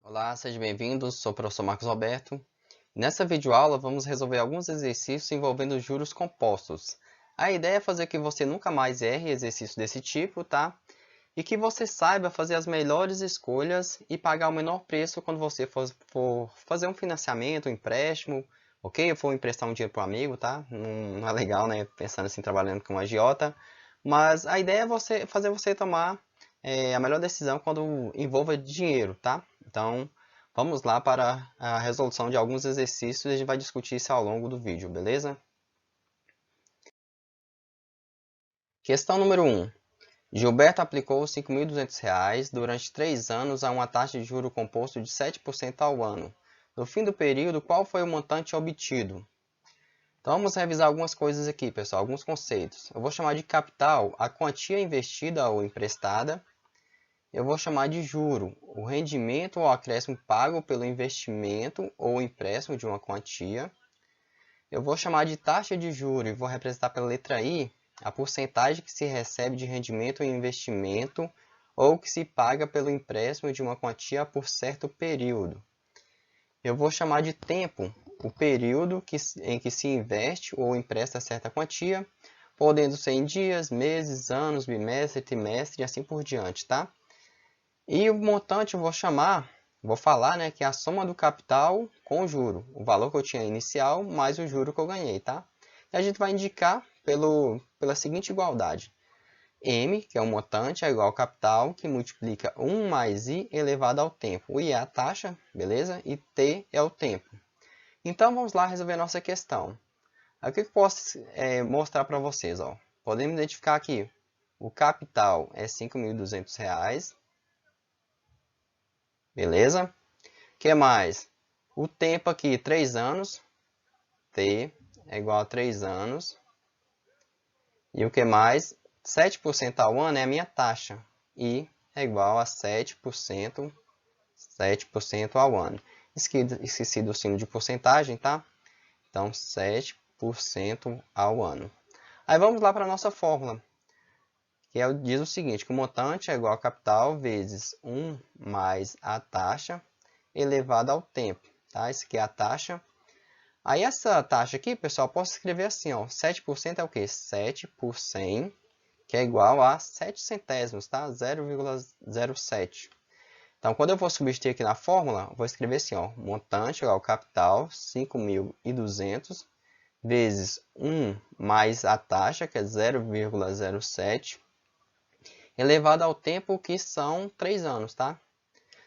Olá, sejam bem-vindos. Sou o professor Marcos Roberto. Nessa videoaula vamos resolver alguns exercícios envolvendo juros compostos. A ideia é fazer que você nunca mais erre exercícios desse tipo, tá? E que você saiba fazer as melhores escolhas e pagar o menor preço quando você for fazer um financiamento, um empréstimo, ok? Eu for emprestar um dinheiro para um amigo, tá? Não é legal, né? Pensando assim, trabalhando com um agiota. Mas a ideia é fazer você tomar a melhor decisão quando envolva dinheiro, tá? Então, vamos lá para a resolução de alguns exercícios e a gente vai discutir isso ao longo do vídeo, beleza? Questão número 1. Gilberto aplicou R$ 5.200 durante 3 anos a uma taxa de juro composto de 7% ao ano. No fim do período, qual foi o montante obtido? Então vamos revisar algumas coisas aqui, pessoal, alguns conceitos. Eu vou chamar de capital a quantia investida ou emprestada. Eu vou chamar de juro o rendimento ou acréscimo pago pelo investimento ou empréstimo de uma quantia. Eu vou chamar de taxa de juros e vou representar pela letra I a porcentagem que se recebe de rendimento em investimento ou que se paga pelo empréstimo de uma quantia por certo período. Eu vou chamar de tempo o período em que se investe ou empresta certa quantia, podendo ser em dias, meses, anos, bimestre, trimestre e assim por diante, tá? E o montante eu vou falar, né, que é a soma do capital com o juro, o valor que eu tinha inicial mais o juro que eu ganhei, tá? E a gente vai indicar pela seguinte igualdade. M, que é o montante, é igual ao capital, que multiplica 1 mais I elevado ao tempo. O I é a taxa, beleza? E T é o tempo. Então, vamos lá resolver a nossa questão. Aí, o que eu posso mostrar para vocês? Ó? Podemos identificar aqui, o capital é R$ 5.200, beleza? O que mais? O tempo aqui, 3 anos, T é igual a 3 anos. E o que mais? 7% ao ano é a minha taxa. I é igual a 7% ao ano. Esqueci do signo de porcentagem, tá? Então, 7% ao ano. Aí vamos lá para a nossa fórmula, que diz o seguinte, que o montante é igual a capital vezes 1 mais a taxa elevado ao tempo. Tá? Isso aqui é a taxa. Aí essa taxa aqui, pessoal, eu posso escrever assim, ó, 7% é o quê? 7 por 100, que é igual a 7 centésimos, tá? 0,07. Então, quando eu vou substituir aqui na fórmula, eu vou escrever assim, ó, montante igual ao capital, 5.200, vezes 1 mais a taxa, que é 0,07, elevado ao tempo, que são 3 anos, tá?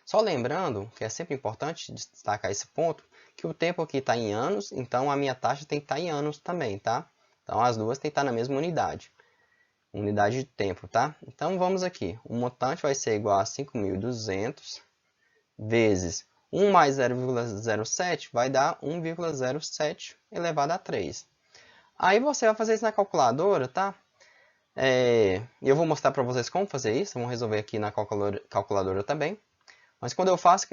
Só lembrando, que é sempre importante destacar esse ponto, que o tempo aqui está em anos, então a minha taxa tem que estar em anos também, tá? Então as duas têm que estar na mesma unidade. Unidade de tempo, tá? Então vamos aqui. O montante vai ser igual a 5.200 vezes 1 mais 0,07 vai dar 1,07 elevado a 3. Aí você vai fazer isso na calculadora, tá? Eu vou mostrar para vocês como fazer isso. Vamos resolver aqui na calculadora também. Mas quando eu faço, o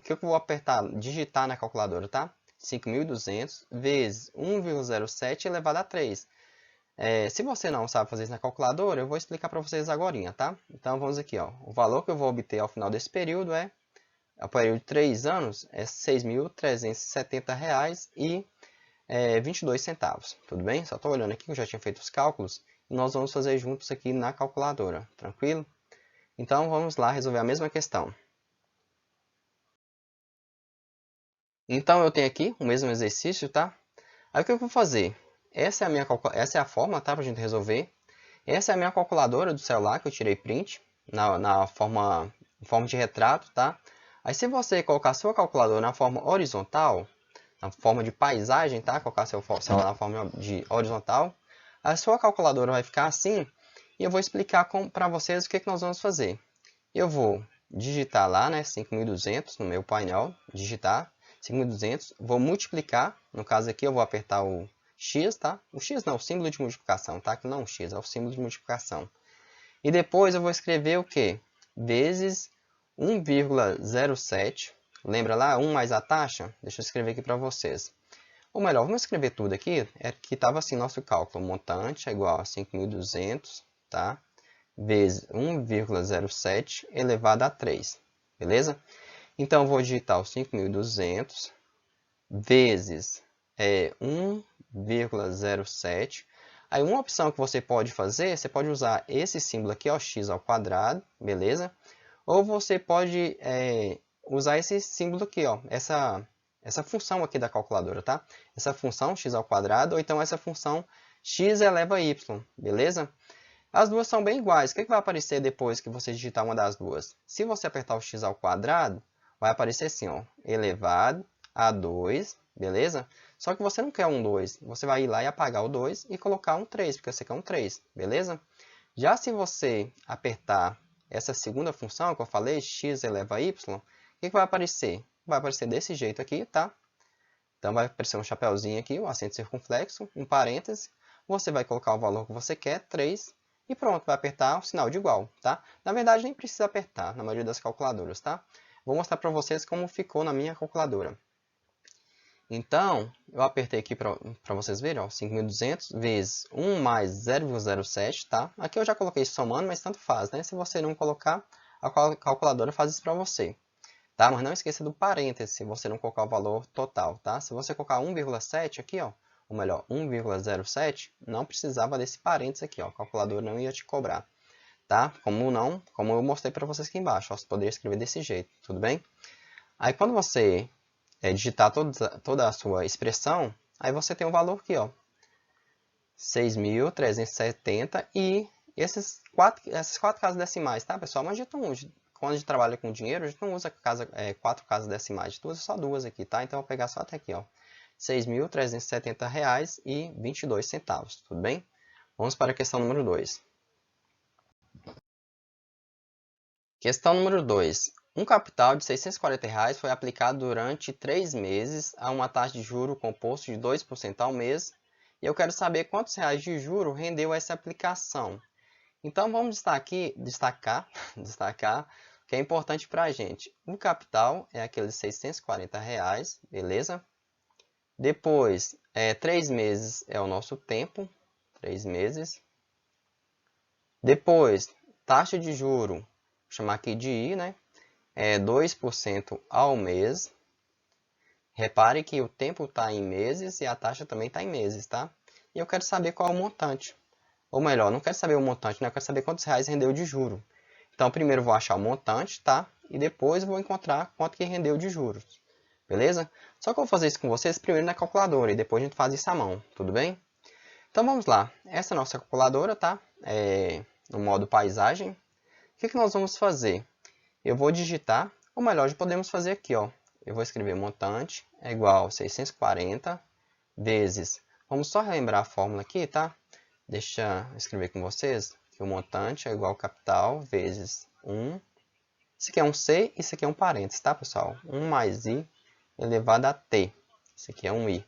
que eu vou apertar? Digitar na calculadora, tá? 5.200 vezes 1,07 elevado a 3. Se você não sabe fazer isso na calculadora, eu vou explicar para vocês agora, tá? Então vamos aqui, ó. O valor que eu vou obter ao final desse período ao período de 3 anos, é R$ 6.370,22. Tudo bem? Só estou olhando aqui que eu já tinha feito os cálculos e nós vamos fazer juntos aqui na calculadora, tranquilo? Então vamos lá resolver a mesma questão. Então eu tenho aqui o mesmo exercício, tá? Aí o que eu vou fazer? Essa é a fórmula, tá? Para a gente resolver. Essa é a minha calculadora do celular que eu tirei print na forma de retrato, tá? Aí se você colocar a sua calculadora na forma horizontal, na forma de paisagem, tá? Colocar seu celular na forma de horizontal, a sua calculadora vai ficar assim e eu vou explicar para vocês o que nós vamos fazer. Eu vou digitar lá, né, 5.200 no meu painel, digitar 5.200, vou multiplicar, no caso aqui eu vou apertar o X, tá? O X não, o símbolo de multiplicação, tá? Que não o X, é o símbolo de multiplicação. E depois eu vou escrever o quê? Vezes 1,07, lembra lá, 1 mais a taxa? Deixa eu escrever aqui para vocês. Ou melhor, vamos escrever tudo aqui, que estava assim nosso cálculo, montante é igual a 5.200, vezes 1,07 elevado a 3, beleza? Então, eu vou digitar os 5.200 vezes 1,07. Aí, uma opção que você pode fazer, você pode usar esse símbolo aqui, ó, x ao quadrado, beleza? Ou você pode usar esse símbolo aqui, ó, essa função aqui da calculadora, tá? Essa função x ao quadrado, ou então essa função x eleva a y, beleza? As duas são bem iguais. O que vai aparecer depois que você digitar uma das duas? Se você apertar o x ao quadrado, vai aparecer assim, ó, elevado a 2, beleza? Só que você não quer um 2. Você vai ir lá e apagar o 2 e colocar um 3, porque você quer um 3, beleza? Já se você apertar essa segunda função que eu falei, x eleva a y, o que vai aparecer? Vai aparecer desse jeito aqui, tá? Então vai aparecer um chapéuzinho aqui, um acento circunflexo, um parêntese. Você vai colocar o valor que você quer, 3, e pronto, vai apertar o sinal de igual, tá? Na verdade, nem precisa apertar na maioria das calculadoras, tá? Vou mostrar para vocês como ficou na minha calculadora. Então, eu apertei aqui para vocês verem, ó, 5.200 vezes 1 mais 0,07, tá? Aqui eu já coloquei somando, mas tanto faz, né? Se você não colocar, a calculadora faz isso para você, tá? Mas não esqueça do parêntese, se você não colocar o valor total, tá? Se você colocar 1,7 aqui, ó, ou melhor, 1,07, não precisava desse parêntese aqui, ó, a calculadora não ia te cobrar, tá? Como eu mostrei para vocês aqui embaixo, ó, você poderia escrever desse jeito, tudo bem? Aí quando você digitar toda a sua expressão, aí você tem o valor aqui, ó, 6.370 e essas quatro casas decimais, tá, pessoal? Mas quando a gente trabalha com dinheiro, a gente não usa quatro casas decimais, a gente usa só duas aqui, tá? Então, eu vou pegar só até aqui, ó, R$ 6.370,22, tudo bem? Vamos para a questão número 2. Questão número 2. Um capital de R$ 640 foi aplicado durante 3 meses a uma taxa de juro composto de 2% ao mês. E eu quero saber quantos reais de juro rendeu essa aplicação. Então, vamos destacar o que é importante para a gente. O capital é aqueles R$ 640, beleza? Depois, 3 meses é o nosso tempo, 3 meses. Depois, taxa de juro, vou chamar aqui de I, né? 2% ao mês. Repare que o tempo está em meses e a taxa também está em meses, tá? E eu quero saber qual é o montante. Ou melhor, não quero saber o montante, né? Eu quero saber quantos reais rendeu de juro. Então, primeiro eu vou achar o montante, tá? E depois eu vou encontrar quanto que rendeu de juros. Beleza? Só que eu vou fazer isso com vocês primeiro na calculadora e depois a gente faz isso à mão, tudo bem? Então vamos lá. Essa é a nossa calculadora, tá? No modo paisagem. O que nós vamos fazer? Eu vou digitar, ou melhor, já podemos fazer aqui, ó. Eu vou escrever montante é igual a 640 vezes... Vamos só relembrar a fórmula aqui, tá? Deixa eu escrever com vocês que o montante é igual a capital vezes 1. Isso aqui é um C e isso aqui é um parênteses, tá, pessoal? 1 mais I elevado a T. Isso aqui é um I.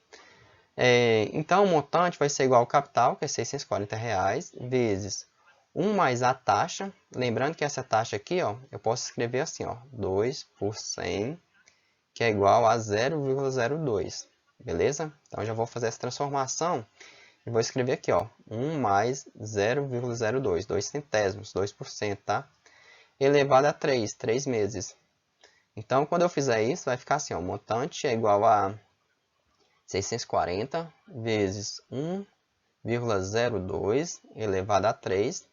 Então, o montante vai ser igual ao capital, que é R$ 640, vezes 1 mais a taxa. Lembrando que essa taxa aqui, ó, eu posso escrever assim, ó, 2 por 100, que é igual a 0,02. Beleza? Então, eu já vou fazer essa transformação e vou escrever aqui, ó, 1 mais 0,02, 2 centésimos, 2%, tá? Elevado a 3 meses. Então, quando eu fizer isso, vai ficar assim, ó, montante é igual a 640 vezes 1,02 elevado a 3.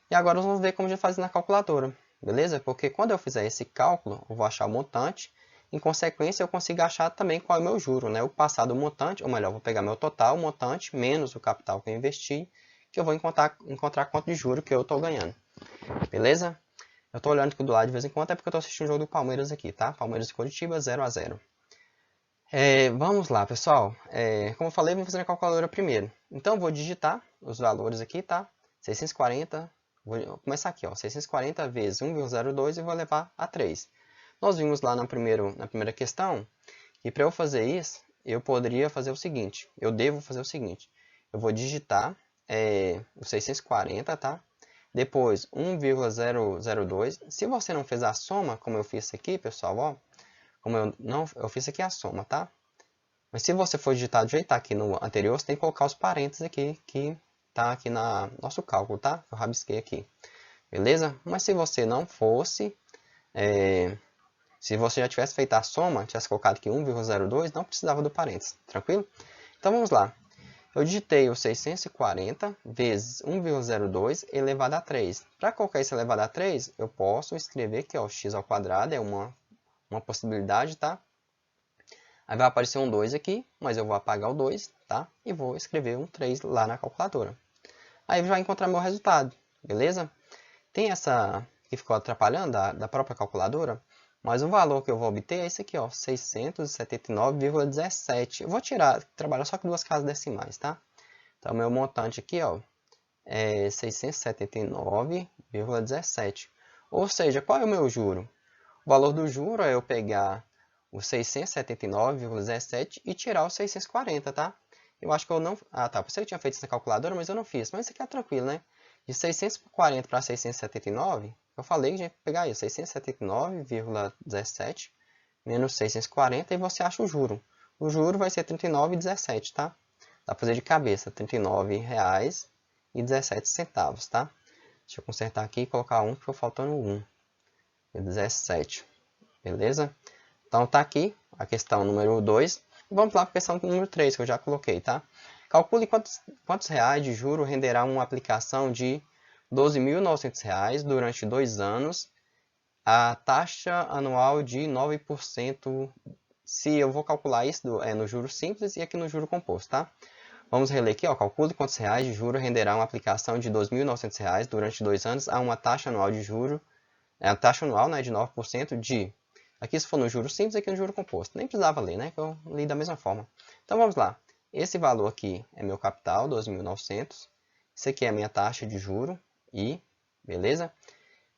E agora vamos ver como já faz na calculadora, beleza? Porque quando eu fizer esse cálculo, eu vou achar o montante. Em consequência, eu consigo achar também qual é o meu juro, né? O passado montante, ou melhor, vou pegar meu total montante menos o capital que eu investi, que eu vou encontrar quanto de juro que eu estou ganhando. Beleza? Eu estou olhando aqui do lado de vez em quando, é porque eu estou assistindo o jogo do Palmeiras aqui, tá? Palmeiras e Coritiba, 0-0. Vamos lá, pessoal. Como eu falei, vamos fazer a calculadora primeiro. Então, eu vou digitar os valores aqui, tá? 640, vou começar aqui, ó. 640 vezes 1,02 e vou levar a 3. Nós vimos lá na primeira questão que para eu fazer isso, eu poderia fazer o seguinte. Eu devo fazer o seguinte. Eu vou digitar o 640, tá? Depois 1,002. Se você não fez a soma, como eu fiz aqui, pessoal, ó. Eu fiz aqui a soma, tá? Mas se você for digitar do jeito que tá aqui no anterior, você tem que colocar os parênteses aqui, que tá aqui no nosso cálculo, tá? Eu rabisquei aqui. Beleza? Mas se você não fosse... Se você já tivesse feito a soma, tivesse colocado aqui 1,02, não precisava do parênteses, tranquilo? Então vamos lá. Eu digitei o 640 vezes 1,02 elevado a 3. Para colocar isso elevado a 3, eu posso escrever que o x ao quadrado é uma possibilidade, tá? Aí vai aparecer um 2 aqui, mas eu vou apagar o 2, tá? E vou escrever um 3 lá na calculadora. Aí vai encontrar meu resultado, beleza? Tem essa que ficou atrapalhando da própria calculadora, mas o valor que eu vou obter é esse aqui, ó, 679,17. Eu vou trabalhar só com duas casas decimais, tá? Então, meu montante aqui, ó, é 679,17. Ou seja, qual é o meu juro? O valor do juro é eu pegar o 679,17 e tirar o 640, tá? Eu acho que eu não... Ah, tá. Pensei que eu tinha feito isso na calculadora, mas eu não fiz. Mas isso aqui é tranquilo, né? De 640 para 679, eu falei que a gente ia pegar isso, 679,17 menos 640 e você acha o juro. O juro vai ser 39,17, tá? Dá para fazer de cabeça, R$ 39,17, tá? Deixa eu consertar aqui e colocar 1, que ficou faltando 1. 17, beleza? Então tá aqui a questão número 2. Vamos lá para a questão número 3, que eu já coloquei, tá? Calcule quantos reais de juro renderá uma aplicação de R$ 12.900 durante 2 anos, a taxa anual de 9%, se eu vou calcular isso no juro simples e aqui no juro composto, tá? Vamos reler aqui, ó. Calcule quantos reais de juro renderá uma aplicação de R$ 2.900 durante 2 anos a uma taxa anual de juro, a taxa anual, né, de 9% de... Aqui se for no juro simples, aqui no juro composto. Nem precisava ler, né, que eu li da mesma forma. Então vamos lá. Esse valor aqui é meu capital, 12.900. Isso aqui é a minha taxa de juro, I, beleza?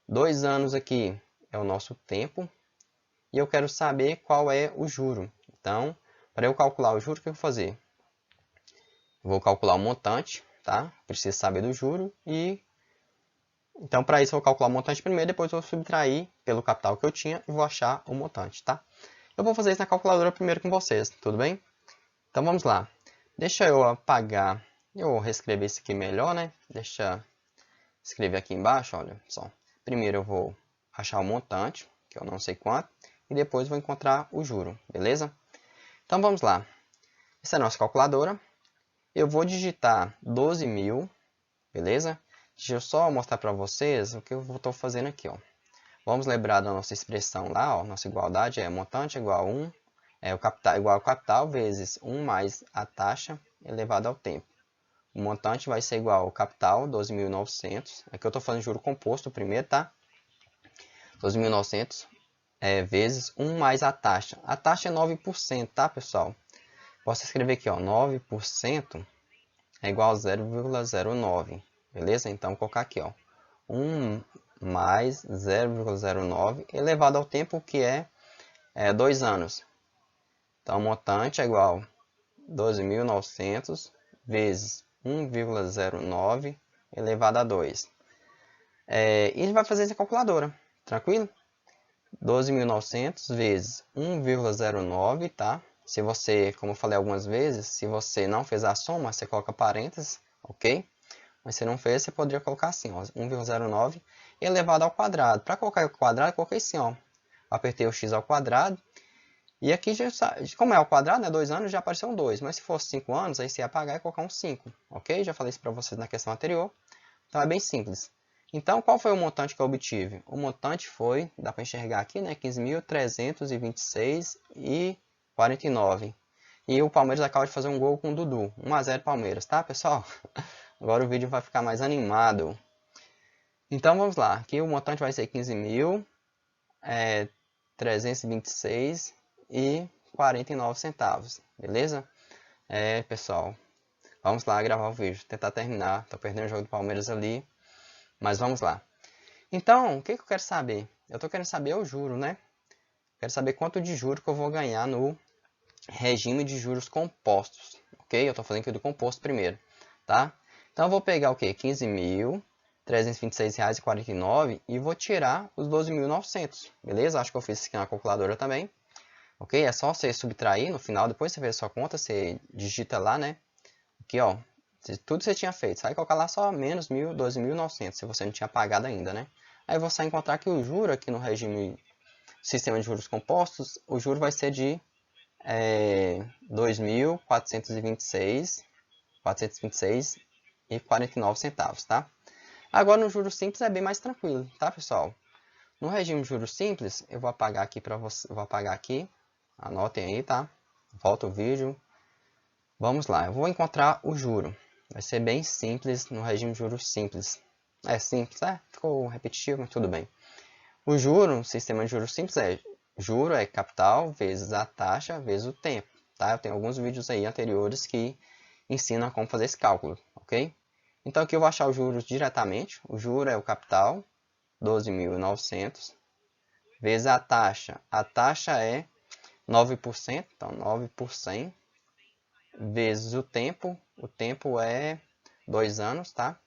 2 anos aqui é o nosso tempo. E eu quero saber qual é o juro. Então, para eu calcular o juro, o que eu vou fazer? Vou calcular o montante, tá? Preciso saber do juro e... Então, para isso, eu vou calcular o montante primeiro, depois eu vou subtrair pelo capital que eu tinha e vou achar o montante, tá? Eu vou fazer isso na calculadora primeiro com vocês, tudo bem? Então, vamos lá. Deixa eu apagar, eu vou reescrever isso aqui melhor, né? Deixa eu escrever aqui embaixo, olha só. Primeiro eu vou achar o montante, que eu não sei quanto, e depois vou encontrar o juro, beleza? Então, vamos lá. Essa é a nossa calculadora. Eu vou digitar 12.000, beleza? Deixa eu só mostrar para vocês o que eu estou fazendo aqui, ó. Vamos lembrar da nossa expressão lá, ó. Nossa igualdade é montante igual a 1, o capital igual ao capital vezes 1 mais a taxa elevado ao tempo. O montante vai ser igual ao capital, 12.900. Aqui eu estou fazendo juro composto primeiro, tá? 12.900 vezes 1 mais a taxa. A taxa é 9%, tá, pessoal? Posso escrever aqui, ó, 9% é igual a 0,09. Beleza? Então, vou colocar aqui, ó, 1 mais 0,09 elevado ao tempo que é 2 anos. Então, o montante é igual a 12.900 vezes 1,09 elevado a 2. E a gente vai fazer essa calculadora, tranquilo? 12.900 vezes 1,09, tá? Se você, como eu falei algumas vezes, se você não fez a soma, você coloca parênteses, ok? Mas se não fez, você poderia colocar assim, ó, 1,09 elevado ao quadrado. Para colocar o quadrado, eu coloquei assim, ó. Apertei o x ao quadrado. E aqui, já, como é ao quadrado, né, 2 anos, já apareceu um 2. Mas se fosse 5 anos, aí você ia apagar e colocar um 5, ok? Já falei isso para vocês na questão anterior. Então, é bem simples. Então, qual foi o montante que eu obtive? O montante foi, dá para enxergar aqui, né, 15.326,49. E o Palmeiras acaba de fazer um gol com o Dudu. 1 a 0 Palmeiras, tá, pessoal? Agora o vídeo vai ficar mais animado. Então vamos lá. Aqui o montante vai ser 15.326,49 centavos. Beleza? Pessoal. Vamos lá gravar o vídeo. Tentar terminar. Tô perdendo o jogo do Palmeiras ali. Mas vamos lá. Então, o que eu quero saber? Eu tô querendo saber o juro, né? Quero saber quanto de juro que eu vou ganhar no regime de juros compostos. Ok? Eu tô fazendo aqui do composto primeiro. Tá? Então, eu vou pegar o quê? 15.326,49 e vou tirar os 12.900, beleza? Acho que eu fiz isso aqui na calculadora também. Ok? É só você subtrair no final, depois você fez a sua conta, você digita lá, né? Aqui, ó. Tudo você tinha feito. Você vai colocar lá só menos 12.900, se você não tinha pagado ainda, né? Aí você vai encontrar que o juro aqui no regime sistema de juros compostos, o juro vai ser de 2.426 centavos, tá? Agora no juros simples é bem mais tranquilo, tá, pessoal? No regime de juros simples, eu vou apagar aqui para você, vou apagar aqui. Anotem aí, tá? Volta o vídeo. Vamos lá, eu vou encontrar o juro. Vai ser bem simples no regime de juros simples. É simples, ficou repetitivo, mas tudo bem. O juro, o sistema de juros simples juro é capital vezes a taxa vezes o tempo, tá? Eu tenho alguns vídeos aí anteriores que ensinam como fazer esse cálculo, ok? Então aqui eu vou achar os juros diretamente. O juro é o capital, 12.900, vezes a taxa. A taxa é 9%, então 9 por 100, vezes o tempo é 2 anos, tá?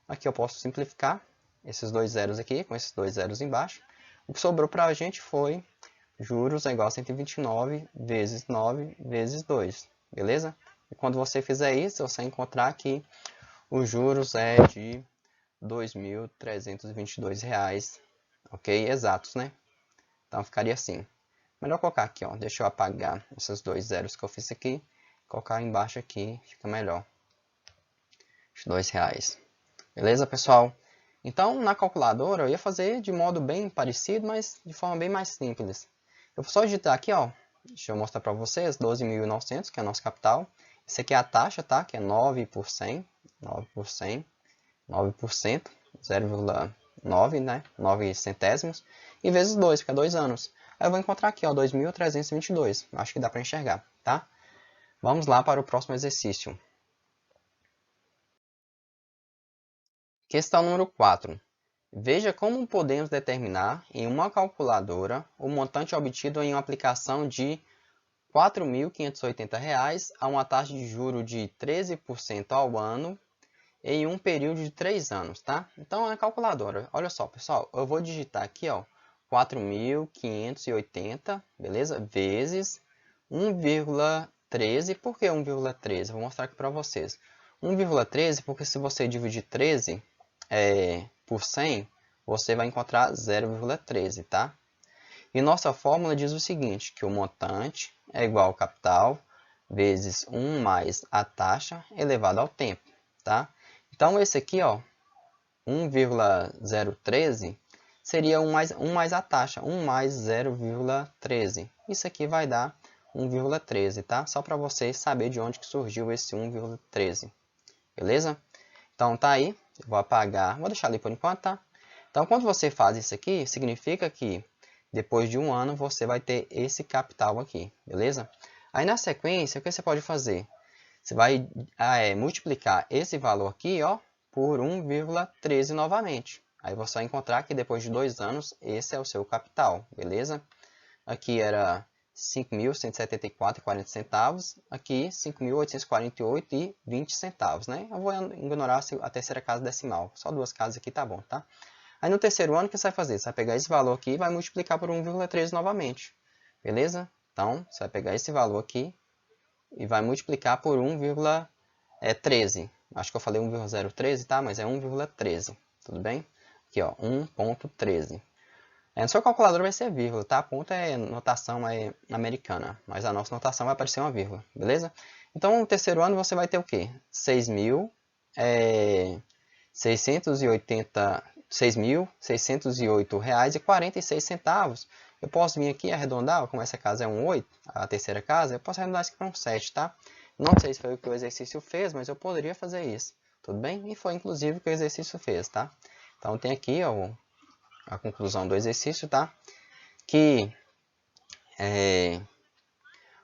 Aqui eu posso simplificar esses dois zeros aqui, com esses dois zeros embaixo. O que sobrou para a gente foi juros é igual a 129 vezes 9 vezes 2, beleza? E quando você fizer isso, você vai encontrar que os juros é de R$ 2.322, ok? Exatos, né? Então ficaria assim. Melhor colocar aqui, ó. Deixa eu apagar esses dois zeros que eu fiz aqui. Colocar embaixo aqui, fica melhor. R$2. Beleza, pessoal? Então, na calculadora, eu ia fazer de modo bem parecido, mas de forma bem mais simples. Eu vou só digitar aqui, ó. Deixa eu mostrar para vocês. 12.900, que é o nosso capital. Esse aqui é a taxa, tá? Que é 9 por 100. 9 por 100. 9%. 0,9, né? 9 centésimos. E vezes 2, que é 2 anos. Aí eu vou encontrar aqui, ó, 2.322. Acho que dá para enxergar, tá? Vamos lá para o próximo exercício. Questão número 4. Veja como podemos determinar em uma calculadora o montante obtido em uma aplicação de R$ 4.580 a uma taxa de juros de 13% ao ano em um período de 3 anos, tá? Então, é a calculadora. Olha só, pessoal, eu vou digitar aqui, ó, 4.580, beleza? Vezes 1,13. Por que 1,13? Vou mostrar aqui para vocês. 1,13 porque se você dividir 13 por 100, você vai encontrar 0,13, tá? E nossa fórmula diz o seguinte, que o montante é igual ao capital vezes 1 mais a taxa elevado ao tempo, tá? Então, esse aqui, ó, 1,013 seria 1 mais a taxa, 1 mais 0,13. Isso aqui vai dar 1,13, tá? Só para vocês saberem de onde que surgiu esse 1,13, beleza? Então, tá aí, eu vou apagar, vou deixar ali por enquanto, tá? Então, quando você faz isso aqui, significa que depois de um ano você vai ter esse capital aqui, beleza? Aí, na sequência, o que você pode fazer? Você vai multiplicar esse valor aqui, ó, por 1,13 novamente. Aí você vai encontrar que depois de 2 anos, esse é o seu capital, beleza? Aqui era 5.174,40 centavos, aqui 5.848,20 centavos, né? Eu vou ignorar a terceira casa decimal, só duas casas aqui tá bom, tá? Aí no terceiro ano, o que você vai fazer? Você vai pegar esse valor aqui e vai multiplicar por 1,13 novamente, beleza? Então, você vai pegar esse valor aqui e vai multiplicar por 1,13. Acho que eu falei 1,013, tá? Mas é 1,13, tudo bem? Aqui, ó, 1,13. No seu calculador vai ser vírgula, tá? Ponto é notação americana, mas a nossa notação vai aparecer uma vírgula, beleza? Então, no terceiro ano você vai ter o quê? 6.608,46 centavos. Eu posso vir aqui arredondar, como essa casa é um 8, a terceira casa, eu posso arredondar isso aqui para um 7, tá? Não sei se foi o que o exercício fez, mas eu poderia fazer isso, tudo bem? E foi inclusive o que o exercício fez, tá? Então tem aqui, ó, a conclusão do exercício, tá? Que,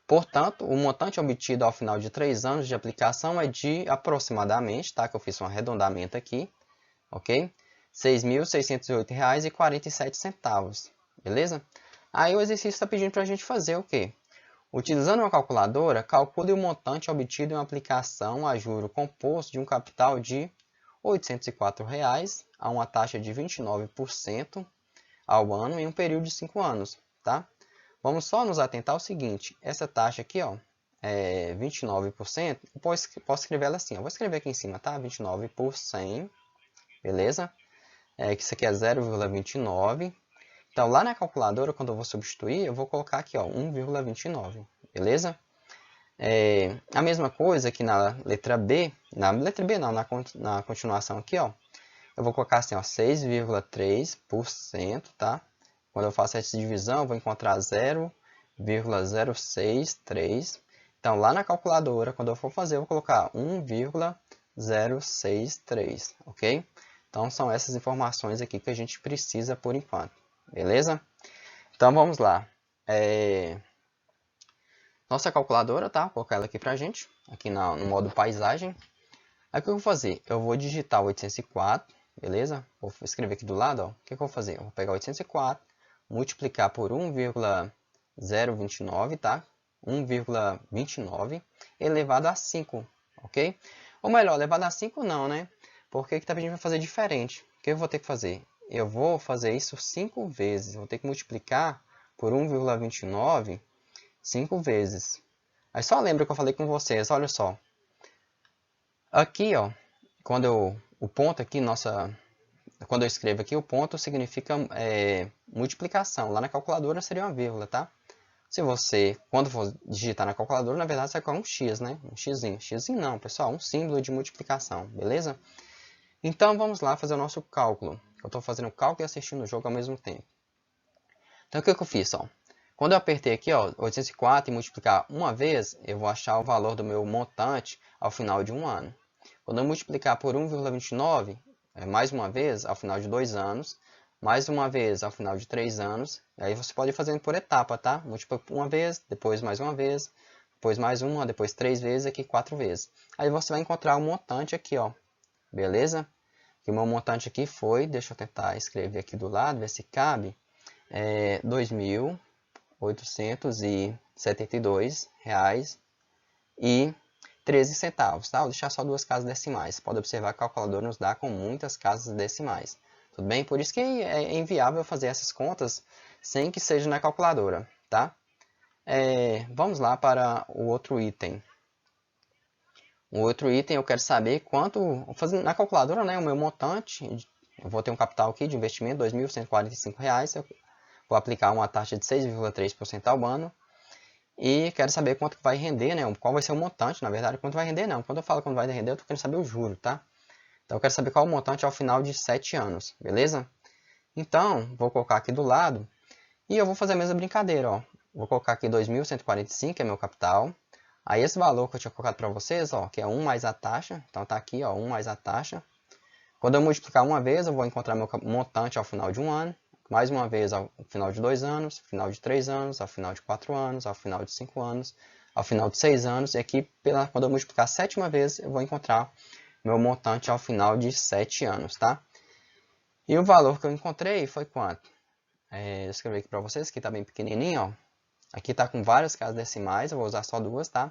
portanto, o montante obtido ao final de 3 anos de aplicação é de aproximadamente, tá? Que eu fiz um arredondamento aqui, ok? R$ 6.608,47, beleza? Aí o exercício está pedindo para a gente fazer o quê? Utilizando uma calculadora, calcule o montante obtido em uma aplicação a juro composto de um capital de R$ 804 a uma taxa de 29% ao ano em um período de 5 anos, tá? Vamos só nos atentar ao seguinte, essa taxa aqui, ó, é 29%, eu posso escrever ela assim, eu vou escrever aqui em cima, tá? 29 por 100, beleza? Que isso aqui é 0,29, Então, lá na calculadora, quando eu vou substituir, eu vou colocar aqui, ó, 1,29, beleza? A mesma coisa aqui na letra B, não, na continuação aqui, ó, eu vou colocar assim, ó, 6,3%, tá? Quando eu faço essa divisão, eu vou encontrar 0,063. Então, lá na calculadora, quando eu for fazer, eu vou colocar 1,063, ok? Então, são essas informações aqui que a gente precisa por enquanto, beleza? Então, vamos lá. Nossa calculadora, tá? Vou colocar ela aqui pra gente, aqui no modo paisagem. Aí, o que eu vou fazer? Eu vou digitar 804, beleza? Vou escrever aqui do lado, ó. O que eu vou fazer? Eu vou pegar 804, multiplicar por 1,029, tá? 1,29 elevado a 5, ok? Ou melhor, elevado a 5 não, né? Porque aqui também a gente vai fazer diferente. O que eu vou ter que fazer? Eu vou fazer isso 5 vezes. Eu vou ter que multiplicar por 1,29 5 vezes. Aí só lembra que eu falei com vocês, olha só. Aqui, ó, o ponto aqui, quando eu escrevo aqui, o ponto significa multiplicação. Lá na calculadora seria uma vírgula, tá? Se você, quando for digitar na calculadora, na verdade você vai colocar um x, né? Um xzinho. Xzinho não, pessoal, um símbolo de multiplicação, beleza? Então vamos lá fazer o nosso cálculo. Eu estou fazendo o cálculo e assistindo o jogo ao mesmo tempo. Então o que eu fiz, ó? Quando eu apertei aqui, ó, 804 e multiplicar uma vez, eu vou achar o valor do meu montante ao final de um ano. Quando eu multiplicar por 1,29, mais uma vez, ao final de 2 anos, mais uma vez ao final de 3 anos, aí você pode ir fazendo por etapa, tá? Multiplica uma vez, depois mais uma vez, depois mais uma, depois 3 vezes, aqui 4 vezes. Aí você vai encontrar o montante aqui, ó, beleza? E o meu montante aqui foi, deixa eu tentar escrever aqui do lado, ver se cabe, R$ 2.872,13, tá? Vou deixar só duas casas decimais. Pode observar que a calculadora nos dá com muitas casas decimais. Tudo bem? Por isso que é inviável fazer essas contas sem que seja na calculadora, tá? Vamos lá para o outro item. O outro item eu quero saber quanto... na calculadora, né, o meu montante, eu vou ter um capital aqui de investimento, R$ 2.145. Eu vou aplicar uma taxa de 6,3% ao ano. E quero saber quanto vai render, né? Qual vai ser o montante, na verdade, quanto vai render não. Quando eu falo quanto vai render, eu tô querendo saber o juro, tá? Então eu quero saber qual é o montante ao final de 7 anos, beleza? Então, vou colocar aqui do lado e eu vou fazer a mesma brincadeira, ó. Vou colocar aqui 2.145, que é meu capital. Aí esse valor que eu tinha colocado para vocês, ó, que é 1 mais a taxa. Então tá aqui, ó, 1 mais a taxa. Quando eu multiplicar uma vez, eu vou encontrar meu montante ao final de um ano. Mais uma vez ao final de 2 anos, ao final de 3 anos, ao final de 4 anos, ao final de 5 anos, ao final de 6 anos. E aqui, quando eu multiplicar a sétima vez, eu vou encontrar meu montante ao final de 7 anos, tá? E o valor que eu encontrei foi quanto? Eu escrevi aqui para vocês, que está bem pequenininho, ó. Aqui está com várias casas decimais, eu vou usar só duas, tá?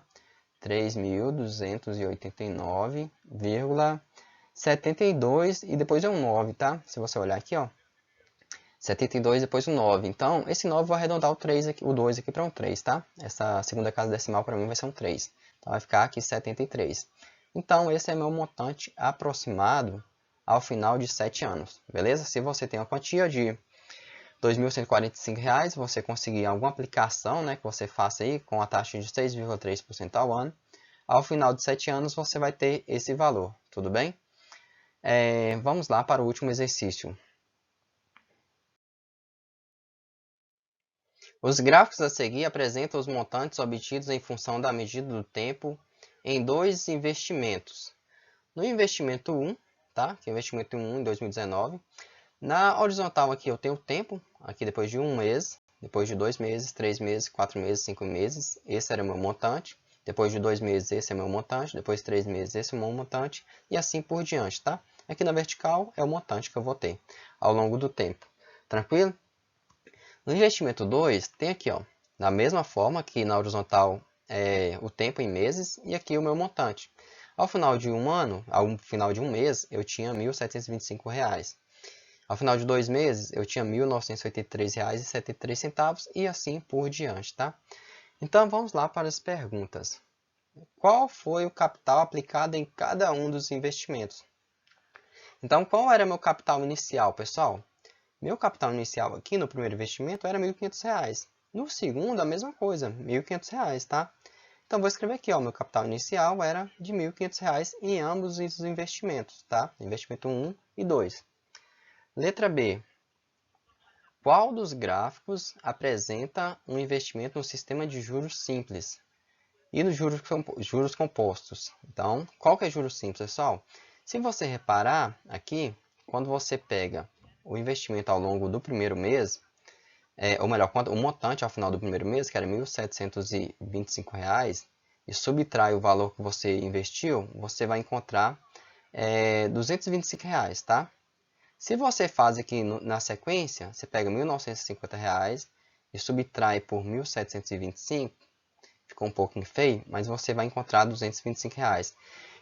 3.289,72 e depois é um 9, tá? Se você olhar aqui, ó. 72 depois um 9. Então, esse 9 eu vou arredondar o 3 aqui, o 2 aqui para um 3, tá? Essa segunda casa decimal para mim vai ser um 3. Então, vai ficar aqui 73. Então, esse é meu montante aproximado ao final de 7 anos, beleza? Se você tem uma quantia de R$ 2.145, você conseguir alguma aplicação, né, que você faça aí com a taxa de 6,3% ao ano, ao final de 7 anos você vai ter esse valor, tudo bem? Vamos lá para o último exercício. Os gráficos a seguir apresentam os montantes obtidos em função da medida do tempo em dois investimentos. No investimento 1, tá? Que é o investimento 1 em 2019. Na horizontal aqui eu tenho o tempo, aqui depois de um mês, depois de 2 meses, 3 meses, 4 meses, 5 meses, esse era o meu montante. Depois de 2 meses, esse é meu montante. Depois de 3 meses, esse é o meu montante. E assim por diante, tá? Aqui na vertical é o montante que eu vou ter ao longo do tempo. Tranquilo? No investimento 2, tem aqui, ó, da mesma forma que na horizontal o tempo em meses e aqui o meu montante. Ao final de um ano, ao final de um mês, eu tinha R$ 1.725. Ao final de 2 meses, eu tinha R$ 1.983,73 e assim por diante, tá? Então, vamos lá para as perguntas. Qual foi o capital aplicado em cada um dos investimentos? Então, qual era meu capital inicial, pessoal? meu capital inicial aqui no primeiro investimento era R$ 1.500. No segundo, a mesma coisa, R$ 1.500, tá? Então, vou escrever aqui, ó, meu capital inicial era de R$ 1.500 em ambos os investimentos, tá? Investimento 1 e 2. Letra B. Qual dos gráficos apresenta um investimento no sistema de juros simples e nos juros compostos? Então, qual que é juros simples, pessoal? Se você reparar aqui, quando você pega o investimento ao longo do primeiro mês, ou melhor, o montante ao final do primeiro mês, que era R$ 1.725, e subtrai o valor que você investiu, você vai encontrar R$ 225, tá? Se você faz aqui na sequência, você pega R$ 1.950 e subtrai por 1.725, ficou um pouquinho feio, mas você vai encontrar R$ 225.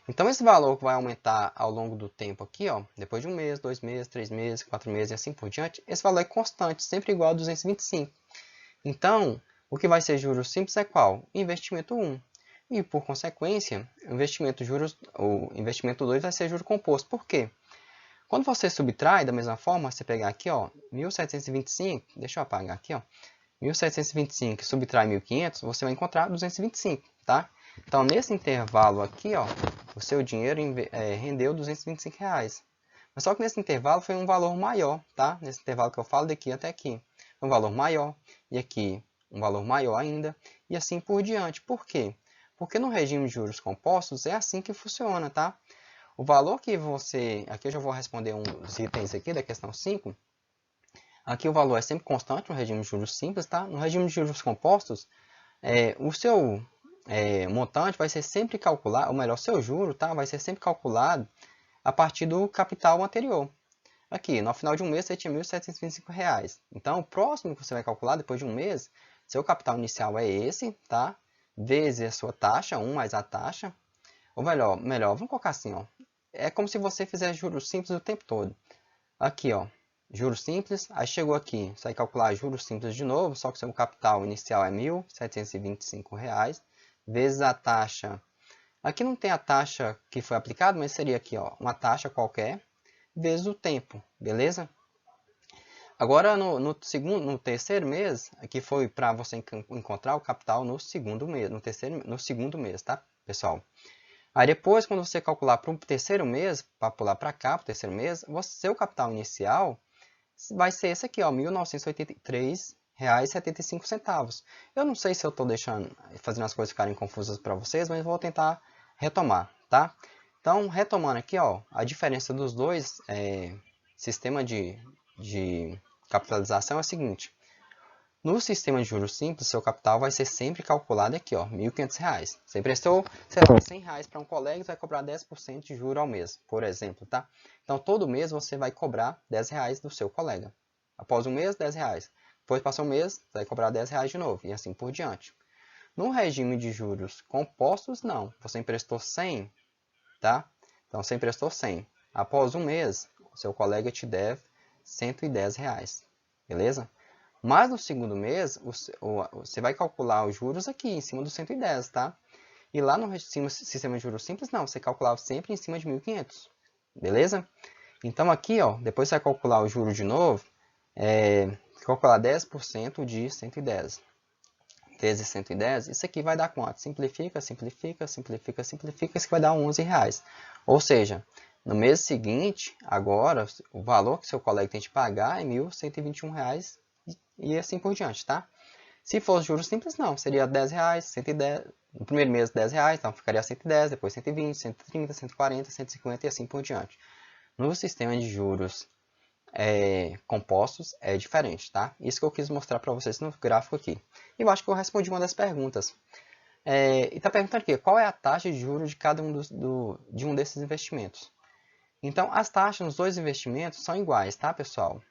Então, esse valor vai aumentar ao longo do tempo aqui, ó, depois de um mês, 2 meses, 3 meses, 4 meses e assim por diante, esse valor é constante, sempre igual a 225. Então, o que vai ser juros simples é qual? Investimento 1. E, por consequência, o investimento 2 vai ser juro composto. Por quê? Quando você subtrai, da mesma forma, você pegar aqui, ó, 1.725, deixa eu apagar aqui, ó, 1.725 subtrai 1.500, você vai encontrar 225, tá? Então, nesse intervalo aqui, ó, o seu dinheiro rendeu R$ 225. Mas só que nesse intervalo foi um valor maior, tá? Nesse intervalo que eu falo, daqui até aqui. Um valor maior, e aqui um valor maior ainda, e assim por diante. Por quê? Porque no regime de juros compostos é assim que funciona, tá? O valor que você... Aqui eu já vou responder uns itens aqui da questão 5. Aqui o valor é sempre constante no regime de juros simples, tá? No regime de juros compostos, o seu montante vai ser sempre calculado, ou melhor, o seu juro, tá? Vai ser sempre calculado a partir do capital anterior. Aqui, no final de um mês, você tinha R$ 1.725. Então, o próximo que você vai calcular depois de um mês, seu capital inicial é esse, tá? Vezes a sua taxa, 1 mais a taxa. Ou melhor, vamos colocar assim, ó. É como se você fizesse juros simples o tempo todo. Aqui, ó, juros simples. Aí chegou aqui, você vai calcular juros simples de novo, só que seu capital inicial é R$ 1.725, vezes a taxa. Aqui não tem a taxa que foi aplicada, mas seria aqui, ó, uma taxa qualquer, vezes o tempo, beleza? Agora, no terceiro mês, aqui foi para você encontrar o capital no segundo mês, no segundo mês, tá, pessoal? Aí depois, quando você calcular para o terceiro mês, para pular para cá, para o terceiro mês, seu capital inicial vai ser esse aqui, ó, R$ 1.983,75. Eu não sei se eu estou fazendo as coisas ficarem confusas para vocês, mas eu vou tentar retomar, tá? Então, retomando aqui, ó, a diferença dos dois sistemas de capitalização é a seguinte. No sistema de juros simples, seu capital vai ser sempre calculado aqui, ó, R$ 1.500. Você emprestou, sei lá, R$ 100 para um colega, você vai cobrar 10% de juros ao mês, por exemplo, tá? Então, todo mês você vai cobrar R$ 10 do seu colega. Após um mês, R$ 10. Depois passou um mês, você vai cobrar R$ 10 de novo, e assim por diante. No regime de juros compostos, não. Você emprestou 100, tá? Então, você emprestou 100. Após um mês, o seu colega te deve R$ 110, beleza? Mas no segundo mês, você vai calcular os juros aqui em cima dos 110, tá? E lá no sistema de juros simples, não. Você calculava sempre em cima de 1.500, beleza? Então aqui, ó, depois você vai calcular o juro de novo, calcular 10% de 110 vezes 110, isso aqui vai dar quanto? Simplifica, simplifica, simplifica, simplifica, isso aqui vai dar R$ 11. Ou seja, no mês seguinte, agora, o valor que seu colega tem de pagar é R$ 1.121 e assim por diante, tá? Se fosse juros simples, não, seria R$ 10, 110, no primeiro mês R$ 10, então ficaria 110, depois 120, 130, 140, 150 e assim por diante. No sistema de juros compostos é diferente, tá? Isso que eu quis mostrar para vocês no gráfico aqui. E eu acho que eu respondi uma das perguntas. E está perguntando aqui, qual é a taxa de juros de cada um de um desses investimentos? Então, as taxas nos dois investimentos são iguais, tá, pessoal?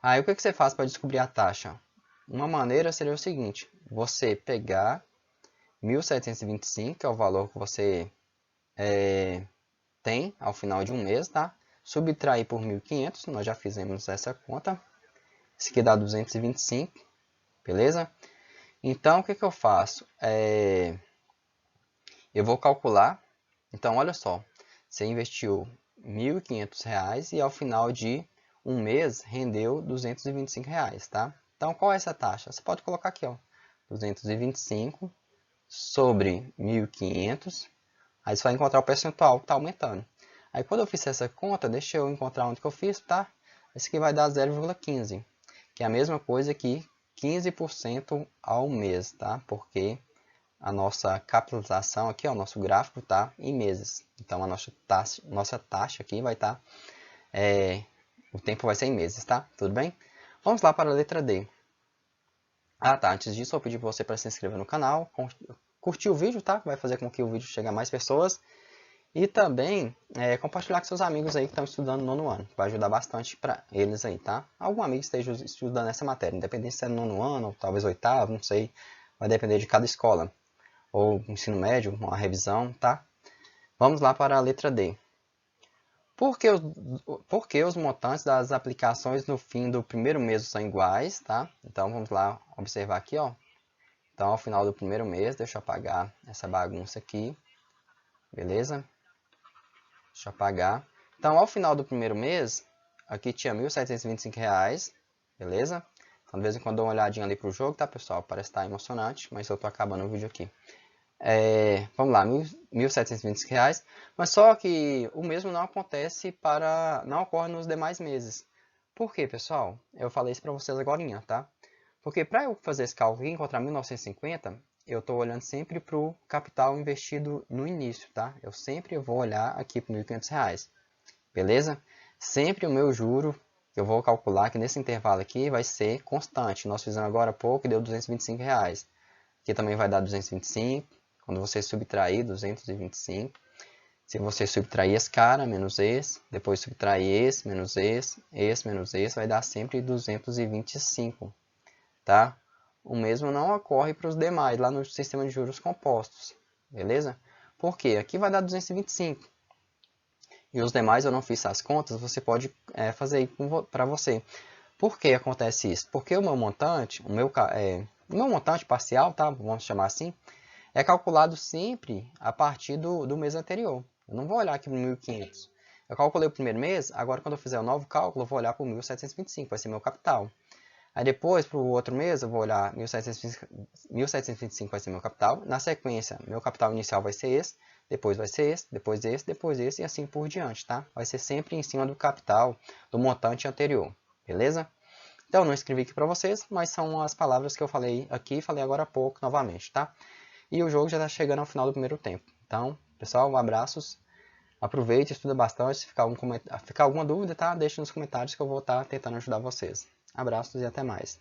Aí, o que você faz para descobrir a taxa? Uma maneira seria o seguinte, você pegar 1.725, que é o valor que você tem ao final de um mês, tá? Subtrair por 1.500, nós já fizemos essa conta. Isso aqui dá 225, beleza? Então, o que eu faço? Eu vou calcular. Então, olha só. Você investiu R$ 1.500 e ao final de um mês rendeu R$225, tá? Então, qual é essa taxa? Você pode colocar aqui, ó, 225 sobre 1.500. Aí você vai encontrar o percentual que está aumentando. Aí quando eu fiz essa conta, deixa eu encontrar onde que eu fiz, tá? Esse aqui vai dar 0,15, que é a mesma coisa que 15% ao mês, tá? Porque a nossa capitalização aqui, ó, o nosso gráfico tá em meses. Então a nossa taxa aqui vai estar, o tempo vai ser em meses, tá? Tudo bem? Vamos lá para a letra D. Ah, tá. Antes disso, eu pedi para você para se inscrever no canal, curtir o vídeo, tá? Vai fazer com que o vídeo chegue a mais pessoas. E também compartilhar com seus amigos aí que estão estudando no nono ano. Vai ajudar bastante para eles aí, tá? Algum amigo esteja estudando essa matéria, independente se é no nono ano ou talvez oitavo, não sei. Vai depender de cada escola. Ou ensino médio, uma revisão, tá? Vamos lá para a letra D. Por que os montantes das aplicações no fim do primeiro mês são iguais, tá? Então vamos lá observar aqui, ó. Então ao final do primeiro mês, deixa eu apagar essa bagunça aqui. Beleza? Deixa eu apagar. Então, ao final do primeiro mês, aqui tinha R$1.725, beleza? Então, de vez em quando dou uma olhadinha ali pro jogo, tá, pessoal? Parece estar emocionante, mas eu tô acabando o vídeo aqui. Vamos lá, R$1.725, mas só que o mesmo não acontece não ocorre nos demais meses. Por quê, pessoal? Eu falei isso para vocês agorinha, tá? Porque para eu fazer esse cálculo e encontrar 1950, eu estou olhando sempre para o capital investido no início, tá? Eu sempre vou olhar aqui para R$1.500, beleza? Sempre o meu juro, eu vou calcular que nesse intervalo aqui vai ser constante. Nós fizemos agora há pouco e deu R$225. Aqui também vai dar 225, quando você subtrair 225. Se você subtrair esse cara, menos esse, depois subtrair esse, menos esse, menos esse, vai dar sempre 225. Tá? O mesmo não ocorre para os demais, lá no sistema de juros compostos, beleza? Por quê? Aqui vai dar 225. E os demais eu não fiz as contas, você pode fazer aí para você. Por que acontece isso? Porque o meu montante, o meu montante parcial, tá? Vamos chamar assim, é calculado sempre a partir do mês anterior. Eu não vou olhar aqui para 1.500. Eu calculei o primeiro mês, agora quando eu fizer o novo cálculo, eu vou olhar para o 1.725, vai ser meu capital. Aí depois, para o outro mês, eu vou olhar 1.725 vai ser meu capital. Na sequência, meu capital inicial vai ser esse, depois vai ser esse, depois esse, depois esse e assim por diante, tá? Vai ser sempre em cima do capital do montante anterior, beleza? Então, eu não escrevi aqui para vocês, mas são as palavras que eu falei aqui e falei agora há pouco novamente, tá? E o jogo já está chegando ao final do primeiro tempo. Então, pessoal, abraços. Aproveite, estuda bastante. Se ficar alguma dúvida, tá? Deixe nos comentários que eu vou estar tentando ajudar vocês. Abraços e até mais.